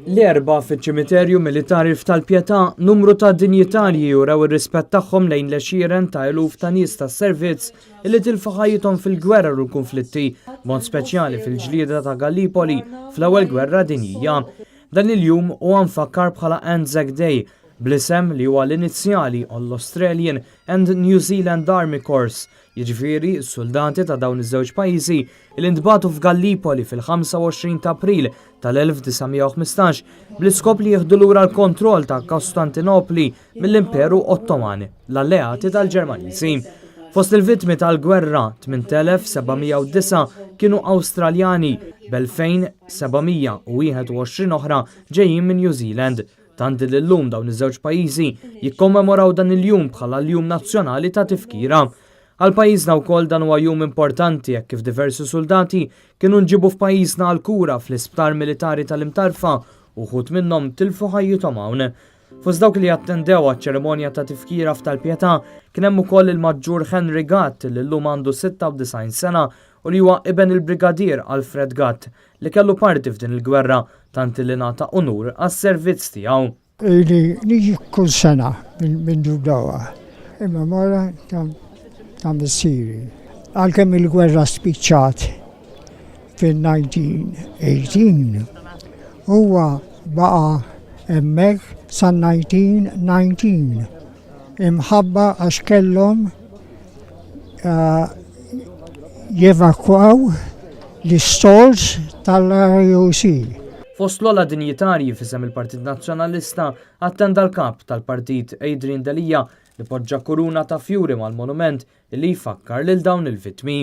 L-erba fiċ-ċimiterju militari f'Tal-Pjetà numru ta' dinjitarji juraw ir-rispett tagħhom lejn l-għexieren ta' eluf ta' nies tas-servizz illi tilfu ħajjithom fil-gwerra u l-konflitti, mod speċjali fil-ġlieda ta' Gallipoli fl-ewwel gwerra dinjija. Dan il-jum huwa mfakkar bħala Anzac Day bl-isem li huwa l-inizjali għall-Australian and New Zealand Army Corps, jiġifieri s-soldati ta' dawn iż-żewġ pajjiżi li ntbagħtu f'Gallipoli fil-25 ta' April tal-1915 bl-iskop li jieħdu lura l-kontroll ta' Kostantinopli mill-Imperu Ottoman, l-alleati tal-Ġermaniżi. Fost il-vittmi tal-gwerra 8709 kienu Awstraljani b'2721 oħra ġejjin minn New Zealand. Tant li llum dawn iż-żewġ pajjiżi jikkommemoraw dan il-jum bħala l-jum nazzjonali ta' tifkira. Għal pajjiżna wkoll dan huwa jum importanti jekk kif diversi soldati kienu nġibu f'pajjiżna għal kura fl-isptar militari tal-Imtarfa u ħut minnhom tilfu ħajjithom hawn. Fost dawk li attendew għaċ-ċerimonja ta' tifkira f'Tal-Pjetà kien hemm ukoll il-Maġġur Henry Gatt li llum għandu 96 sena u li huwa iben il-Brigadier Alfred Gatt li kellu parti f'din il-gwerra tant li nagħta unur għas-servizz tiegħu. Niġi kull sena minn Dubdowa, imma mara ta' missieri. Għalkemm il-gwerra spiċċat fil-1918, huwa baqa' hemmhekk sa' 1919 imħabba għax kellhom jevakwaw l-istols tal-ROC. Fost l-ola dinjitarji fisem il-Partit Nazzjonalista attenda l-kap tal-partit Adrian Delija li poġġa kuruna ta' fjuri mal-monument li jfakkar lil dawn il-vittmi.